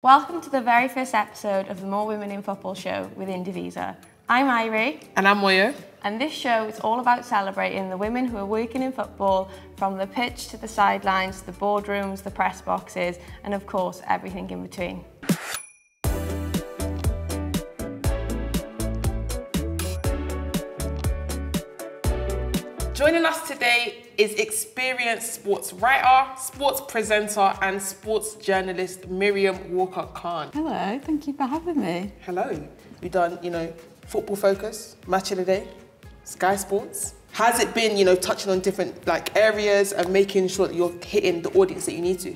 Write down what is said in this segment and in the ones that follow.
Welcome to the very first episode of the More Women in Football show with Indivisa. I'm Irie. And I'm Moyo. And this show is all about celebrating the women who are working in football, from the pitch to the sidelines, the boardrooms, the press boxes, and of course, everything in between. Joining us today is experienced sports writer, sports presenter and sports journalist Miriam Walker-Khan. Hello, thank you for having me. Hello. You've done, Football Focus, Match of the Day, Sky Sports. Has it been, touching on different areas and making sure that you're hitting the audience that you need to?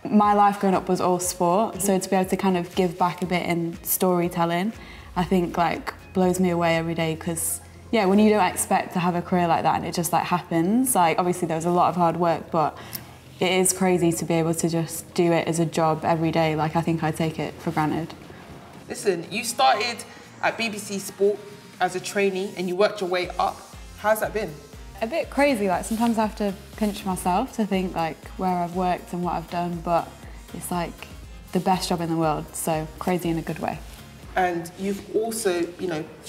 My life growing up was all sport, so to be able to kind of give back a bit in storytelling, I think blows me away every day because yeah, when you don't expect to have a career like that and it just happens, obviously there was a lot of hard work, but it is crazy to be able to just do it as a job every day. I think I take it for granted. Listen, you started at BBC Sport as a trainee and you worked your way up. How's that been? A bit crazy, sometimes I have to pinch myself to think where I've worked and what I've done, but it's the best job in the world, so crazy in a good way. And you've also,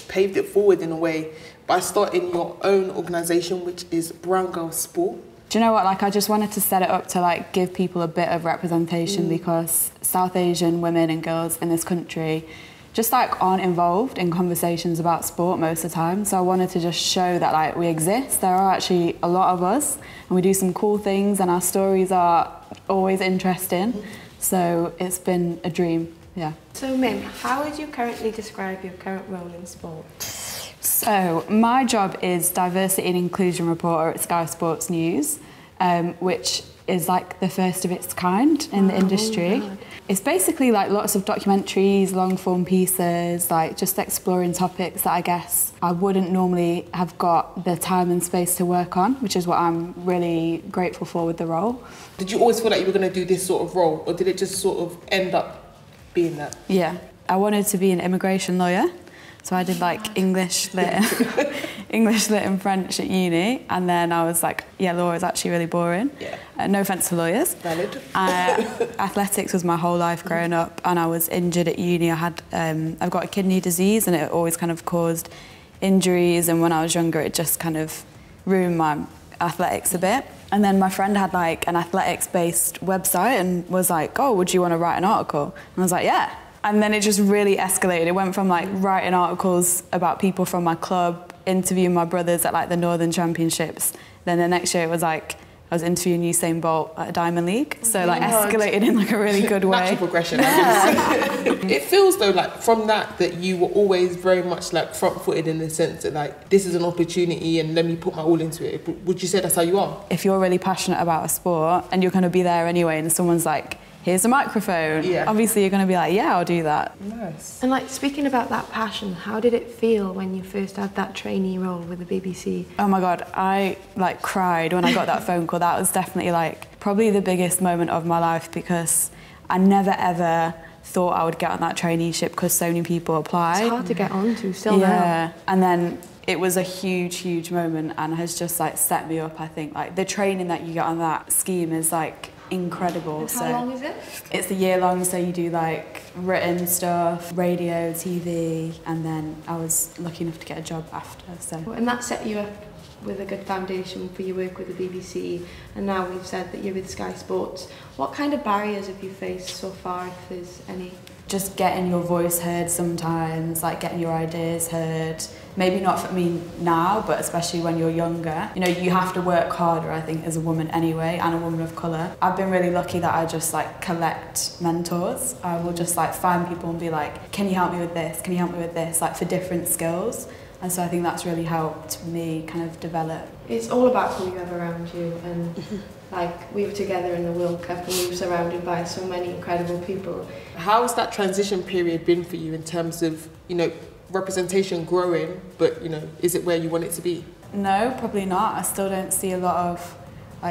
paved it forward in a way by starting your own organisation, which is Brown Girl Sport. Do you know what? I just wanted to set it up to give people a bit of representation because South Asian women and girls in this country just aren't involved in conversations about sport most of the time. So I wanted to just show that we exist. There are actually a lot of us, and we do some cool things, and our stories are always interesting. So it's been a dream. Yeah. So Mim, how would you currently describe your current role in sport? So my job is diversity and inclusion reporter at Sky Sports News, which is the first of its kind in the industry. God. It's basically lots of documentaries, long form pieces, just exploring topics that I guess I wouldn't normally have got the time and space to work on, which is what I'm really grateful for with the role. Did you always feel like you were going to do this sort of role, or did it just sort of end up being that? Yeah, I wanted to be an immigration lawyer, so I did English lit, English lit and French at uni, and then I was yeah, law is actually really boring. Yeah. No offence to lawyers. Valid. Athletics was my whole life growing up, and I was injured at uni. I've got a kidney disease, and it always kind of caused injuries, and when I was younger, it just kind of ruined my athletics a bit. And then my friend had an athletics-based website and was oh, would you want to write an article? And I was yeah. And then it just really escalated. It went from writing articles about people from my club, interviewing my brothers at the Northern Championships. Then the next year it was I was interviewing Usain Bolt at a Diamond League. So escalated in a really good way. Natural progression. Yeah. It feels though from that you were always very much front-footed in the sense that this is an opportunity and let me put my all into it. Would you say that's how you are? If you're really passionate about a sport and you're going to be there anyway and someone's here's a microphone. Yeah. Obviously, you're going to be yeah, I'll do that. Nice. And speaking about that passion, how did it feel when you first had that trainee role with the BBC? Oh my God, I cried when I got that phone call. That was definitely probably the biggest moment of my life because I never ever thought I would get on that traineeship because so many people apply. It's hard to get onto still now. Yeah, and then it was a huge, huge moment and has just set me up, I think. The training that you get on that scheme is incredible. And how long is it? It's a year long, so you do written stuff, radio, TV, and then I was lucky enough to get a job after. So. And that set you up with a good foundation for your work with the BBC, and now we've said that you're with Sky Sports. What kind of barriers have you faced so far, if there's any? Just getting your voice heard sometimes, getting your ideas heard. Maybe not for me now, but especially when you're younger. You have to work harder, I think, as a woman anyway, and a woman of colour. I've been really lucky that I just collect mentors. I will just find people and be can you help me with this? Can you help me with this? For different skills. And so I think that's really helped me kind of develop. It's all about who you have around you, and we were together in the World Cup and we were surrounded by so many incredible people. How has that transition period been for you in terms of, representation growing, but, is it where you want it to be? No, probably not. I still don't see a lot of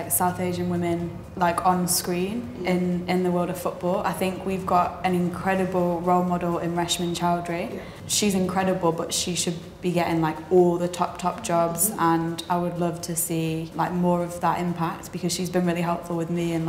South Asian women on screen in the world of football. I think we've got an incredible role model in Reshman Chowdhury. Yeah. She's incredible, but she should be getting all the top jobs, and I would love to see more of that impact because she's been really helpful with me and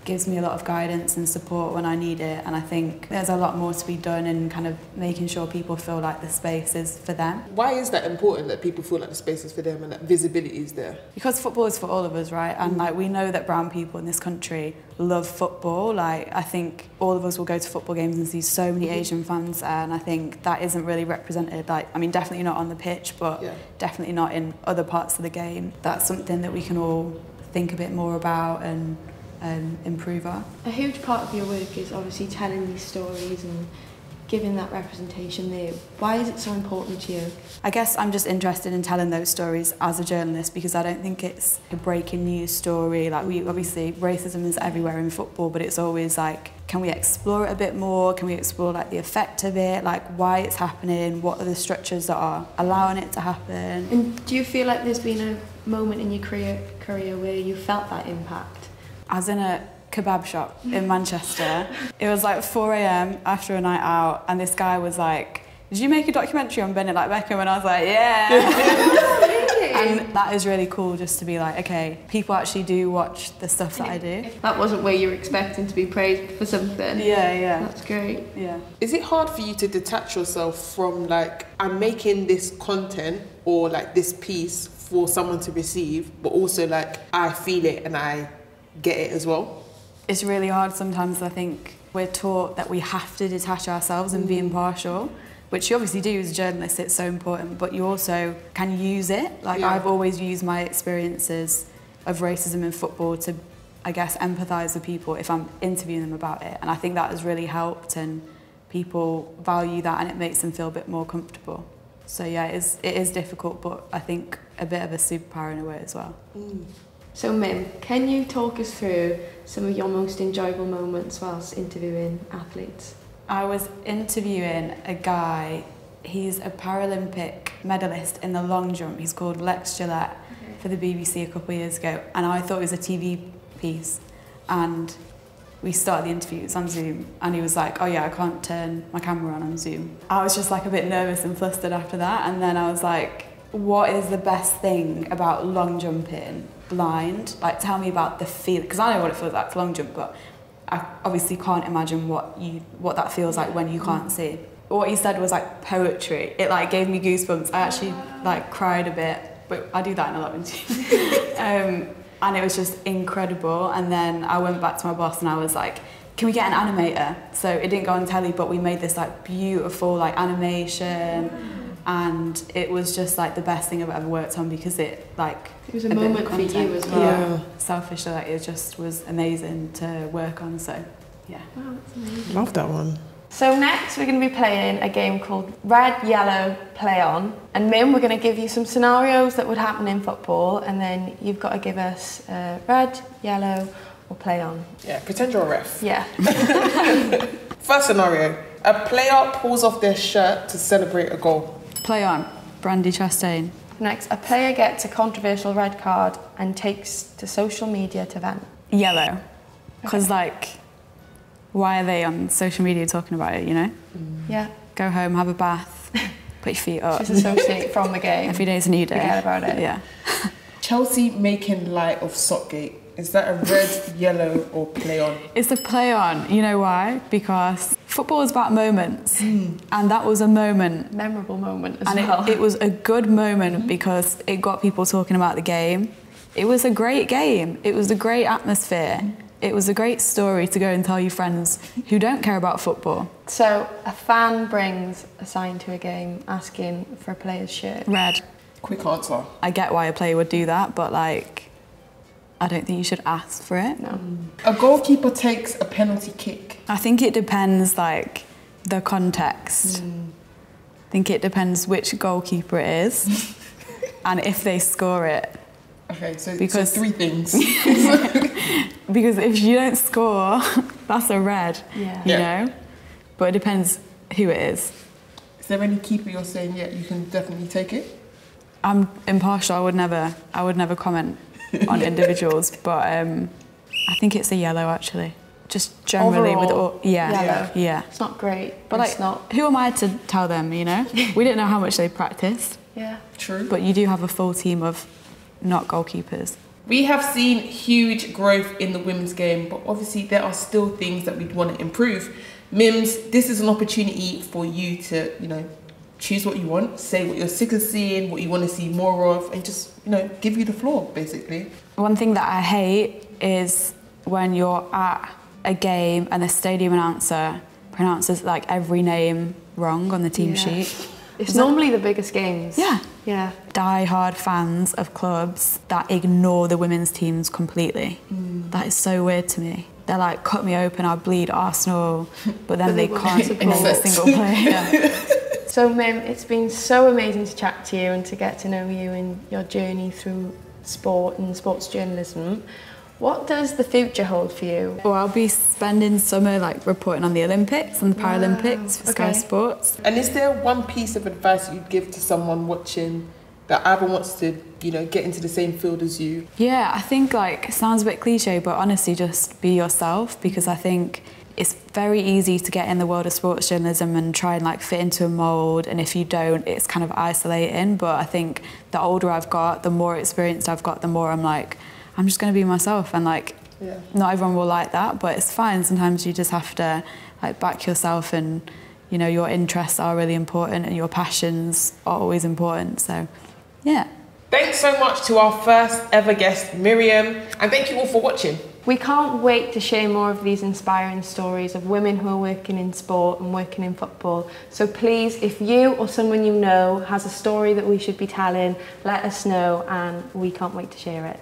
gives me a lot of guidance and support when I need it, and I think there's a lot more to be done in kind of making sure people feel like the space is for them. Why is that important, that people feel like the space is for them and that visibility is there? Because football is for all of us, right? And like we know that brown people in this country love football. Like I think all of us will go to football games and see so many Asian fans there, and I think that isn't really represented. Like, I mean, definitely not on the pitch, but definitely not in other parts of the game. That's something that we can all think a bit more about and improve on. A huge part of your work is obviously telling these stories and giving that representation there. Why is it so important to you? I guess I'm just interested in telling those stories as a journalist because I don't think it's a breaking news story. Like obviously racism is everywhere in football, but it's always like, can we explore it a bit more? Can we explore like the effect of it? Like why it's happening? What are the structures that are allowing it to happen? And do you feel like there's been a moment in your career where you felt that impact? I was in a kebab shop in Manchester. It was like 4 a.m. after a night out, and this guy was like, "Did you make a documentary on Bennett like Beckham?" And I was like, "Yeah." And that is really cool, just to be like, okay, people actually do watch the stuff that I do. That wasn't where you were expecting to be praised for something. Yeah. That's great. Yeah. Is it hard for you to detach yourself from like, I'm making this content or like this piece for someone to receive, but also like I feel it and I get it as well? It's really hard sometimes. I think we're taught that we have to detach ourselves and be impartial, which you obviously do as a journalist, it's so important, but you also can use it. Like I've always used my experiences of racism in football to, I guess, empathise with people if I'm interviewing them about it. And I think that has really helped, and people value that and it makes them feel a bit more comfortable. So yeah, it is difficult, but I think a bit of a superpower in a way as well. So Mim, can you talk us through some of your most enjoyable moments whilst interviewing athletes? I was interviewing a guy, he's a Paralympic medalist in the long jump. He's called Lex Gillette for the BBC a couple of years ago, and I thought it was a TV piece. And we started the interview, it was on Zoom, and he was like, "Oh yeah, I can't turn my camera on Zoom." I was just like a bit nervous and flustered after that, and then I was like, what is the best thing about long jumping blind? Like, tell me about the feel, because I know what it feels like to long jump, but I obviously can't imagine what that feels like when you can't see. What he said was like poetry. It like gave me goosebumps. I actually like cried a bit, but I do that in a lot of interviews. And it was just incredible. And then I went back to my boss and I was like, can we get an animator? So it didn't go on telly, but we made this like beautiful like animation. And it was just like the best thing I've ever worked on because it was a moment for you as well. Yeah. Selfishly, like, it just was amazing to work on. So yeah. Wow, that's amazing. Love that one. So next we're going to be playing a game called Red, Yellow, Play On. And Mim, we're going to give you some scenarios that would happen in football, and then you've got to give us red, yellow, or play on. Yeah, pretend you're a ref. Yeah. First scenario, a player pulls off their shirt to celebrate a goal. Play on, Brandy Chastain. Next, a player gets a controversial red card and takes to social media to vent. Yellow. Because like, why are they on social media talking about it, you know? Yeah. Go home, have a bath, put your feet up. Just associate from the game. Every day's a new day. Forget about it. Yeah. Chelsea making light of Sockgate. Is that a red, yellow, or play on? It's a play on. You know why? Because football is about moments. And that was a moment. Memorable moment as and well. It was a good moment because it got people talking about the game. It was a great game. It was a great atmosphere. It was a great story to go and tell your friends who don't care about football. So a fan brings a sign to a game asking for a player's shirt. Red. Quick answer. I get why a player would do that, but like, I don't think you should ask for it. No. A goalkeeper takes a penalty kick. I think it depends, like, the context. I think it depends which goalkeeper it is and if they score it. Okay, so Because- three things. Because if you don't score, that's a red, Yeah. you know? But it depends who it is. Is there any keeper you're saying, yeah, you can definitely take it? I'm impartial, I would never comment on individuals, but I think it's a yellow actually. Just generally with Overall, all, yeah. yellow. It's not great, But but like, it's not. who am I to tell them, you know? We didn't know how much they practiced, Yeah. True. but you do have a full team of not goalkeepers. We have seen huge growth in the women's game, but obviously there are still things that we'd want to improve. Mims, this is an opportunity for you to, choose what you want, say what you're sick of seeing, what you want to see more of, and just, give you the floor, basically. One thing that I hate is when you're at a game and the stadium announcer pronounces like every name wrong on the team sheet. It's normally the biggest games. Yeah. Die-hard fans of clubs that ignore the women's teams completely. That is so weird to me. They're like, cut me open, I'll bleed Arsenal, but then they can't support a single player. So Mim, it's been so amazing to chat to you and to get to know you and your journey through sport and sports journalism. What does the future hold for you? Well, I'll be spending summer like reporting on the Olympics and the Paralympics for Sky Sports. And is there one piece of advice you'd give to someone watching that either wants to, get into the same field as you? Yeah, I think it sounds a bit cliche, but honestly, just be yourself, because I think it's very easy to get in the world of sports journalism and try and fit into a mould, and if you don't, it's kind of isolating. But I think the older I've got, the more experienced I've got, the more I'm I'm just going to be myself, and not everyone will like that, but it's fine. Sometimes you just have to back yourself, and your interests are really important and your passions are always important. So yeah. Thanks so much to our first ever guest, Miriam, and thank you all for watching. We can't wait to share more of these inspiring stories of women who are working in sport and working in football. So please, if you or someone you know has a story that we should be telling, let us know, and we can't wait to share it.